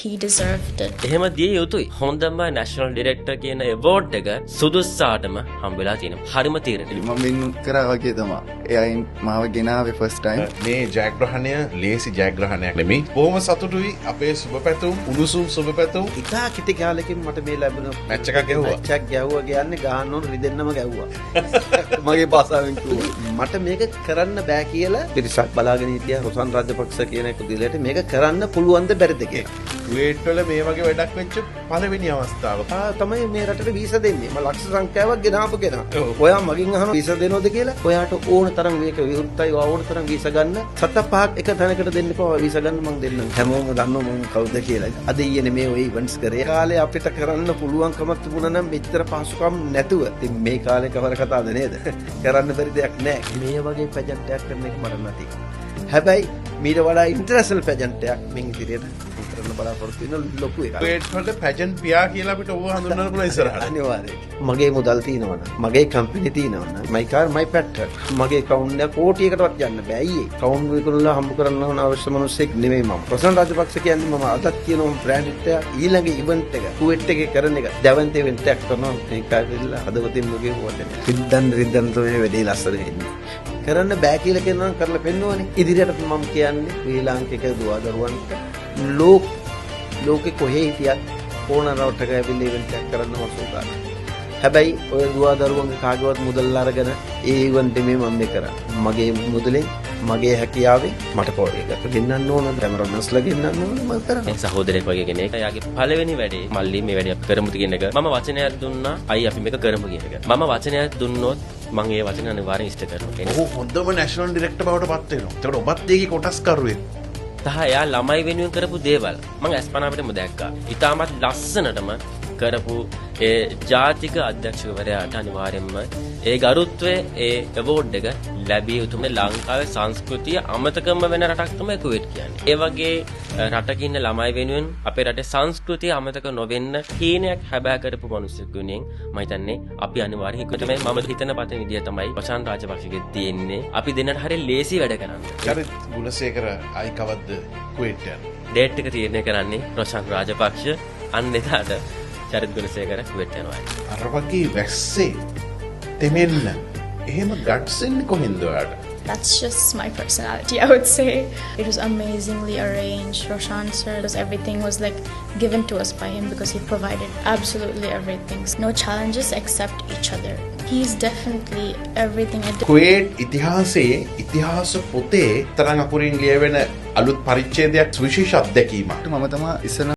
he deserved it. එහෙම දිය යුතුයි. හොඳම national director කියන award එක සුදුස්සාටම හම්බෙලා තියෙනවා. හරිම තීරණය. මම වින් කරා වගේ තමයි. එයායින් මාව ගෙනාවේ first time. මේ ජයග්‍රහණය ලේසි ජයග්‍රහණයක් නෙමෙයි. බොහොම සතුටුයි අපේ සුබපැතුම් උණුසුම් සුබපැතුම්. ඉතා කිටි කාලෙකින් මට මේ ලැබුණ මැච් එකක් ගැහුවා. මැච් එකක් ගැහුවා කියන්නේ ගහන්න ඕන රිදෙන්නම ගැහුවා. මගේ භාෂාවෙන් කිව්වා. මට මේක කරන්න බෑ කියලා පිරිසක් බලාගෙන හිටියා රොෂාන් රාජපක්ෂ කියන එක දිලට මේක කරන්න පුළුවන්ද බැරිද කියලා. කුවේට් වල මේ වගේ වැඩක් වෙච්ච පළවෙනි අවස්ථාව. තමයි මේ රටට වීසා දෙන්නේ. මම ලක්ෂ සංඛ්‍යාවක් ගෙනාපු කෙනා. ඔයා මගෙන් අහන වීසා දෙනවද කියලා? ඔයාට ඕන තරම් මේක විවෘතයි ඕන තරම් වීසා ගන්න. සත පහක් එක තැනකට දෙන්න එපා වීසා ගන්න මම දෙන්නම්. හැමෝම දන්නව මම කවුද කියලා. අද ඊයේ මේ ඔය ඉවෙන්ට්ස් කරේ. කාලේ අපිට කරන්න පුළුවන්කමක් තිබුණා නම් මෙච්චර පහසුකම් නැතුව. ඉතින් මේ කාලේ කවර කතාවද නේද? කරන්න බැරි දෙයක් නෑ. මේ වගේ පැජන්ට් එකක් කරන එක මට නැති. හැබැයි මීට වඩා ඉන්ටර්නැෂනල් පැජන්ට් එකක් මින් ඉදිරියට කරන්න බලාපොරොත්තු වෙන ලොකු එකක්. කුවේට් වල පැජන්ට් පියා කියලා අපිට ඕව හඳුන්වන්න පුළුවන් ඉස්සරහට. අනිවාර්යයෙන්. මගේ මුදල් තියෙනවනම්, මගේ කම්පැනි තියෙනවනම්, my car my pet. මගේ account එක කෝටියකටවත් යන්න බෑ අයියේ. account විකුණලා හම්බ කරන්න ඕන අවශ්‍ය මිනිස්සෙක් නෙමෙයි මම. රොෂාන් රාජපක්ෂ කියන්නේ මම අදත් කියනවා බ්‍රෑන්ඩ් එක ඊළඟ ඉවෙන්ට් එක කුවේට් එකේ කරන එක. දැවන්ත ඉවෙන්ට් එකක් කරනවා. මේක ඇවිල්ලා හදවතින් මුගේ හොල්ලන්නේ. රිද්දන් තමයි වැඩේ ලස්සන වෙන්නේ. කරන්න බෑ කියලා කියනවා කරලා පෙන්නවනේ. ඉදිරියට මම කියන්නේ ශ්‍රී ලාංකික දුවදරුවන්ට ලෝකෙ කොහේ හිටියත් ඕන රටක ඇවිල්ලා ඉවෙන්ට් එකක් කරන්න මසුකාරයි. හැබැයි ඔය දුවදරුවන්ගේ කාගේවත් මුදල් අරගෙන ඒ ඉවෙන්ට් එකේ මම මේ කරා. මගේ මුදලෙන් මගේ හැකියාවෙන් මට පොඩ්ඩක් ගෙන්නන්න ඕන කැමරාමන්ස්ලා ගෙන්නන්න ඕන මම කරා. මේ සහෝදරයෙක් වගේ කෙනෙක්. එයාගේ පළවෙනි වැඩේ මල්ලි මේ වැඩේ අපි කරමුද කියන එක. මම වචනයක් දුන්නා. අයි අපි මේක කරමු කියන එක. මම වචනයක් දුන්නොත් මම ඒ වචන අනිවාර්යෙන් ඉෂ්ට කරනවා. ඔහු හොඳම නැෂනල් ඩිරෙක්ටර් බවට පත් වෙනවා. ඒකට ඔබත් ඒකේ කොටස්කරුවෙක්. තහ එයා ළමයි වෙනුවෙන් කරපු දේවල් මම අස්පනා අපිටම දැක්කා. ඉතාමත් ලස්සනටම කරපු ඒ ජාතික අධ්‍යක්ෂකවරයාට අනිවාර්යයෙන්ම ඒ ගරුත්වය ඒ අවෝඩ් එක ලැබිය යුතුම. ලංකාවේ සංස්කෘතිය අමතකම වෙන රටක් තමයි කුවේට් කියන්නේ. ඒ වගේ රටක ඉන්න ළමයි වෙනුවෙන් අපේ රටේ සංස්කෘතිය අමතක නොවෙන්න හීනයක් හැබෑ කරපු මිනිස්සුක් වෙනුවෙන් මම හිතන්නේ අපි අනිවාර්යයෙන් හිතුවටම මම හිතන පතන විදිය තමයි රොෂාන් රාජපක්ෂගේ තියෙන්නේ. අපි දෙන්නට හරිය ලේසි වැඩ කරන්න. චරිත් ගුණසේකර ආයි කවද්ද කුවේට් යන? ඩේට් එක තීරණය කරන්නේ රොෂාන් රාජපක්ෂ. අන්න එදාට චරිත් ගුණසේකර කුවේට් යනවා. අර වගේ වැස්සේ තෙමෙන්න එහෙම ගට්ස් එන්නේ කොහෙන්ද ඔයාට? That's just my personality, I would say. It was amazingly arranged. Roshan sir, everything was like given to us by him because he provided absolutely everything. No challenges except each other. He's definitely everything. Kuwait ඉතිහාසයේ ඉතිහාස පොතේ තරම් අකුරින් ලියවෙන අලුත් පරිච්ඡේදයක් විශේෂ අත්දැකීමක්. මම තමයි ඉස්සෙල්ලා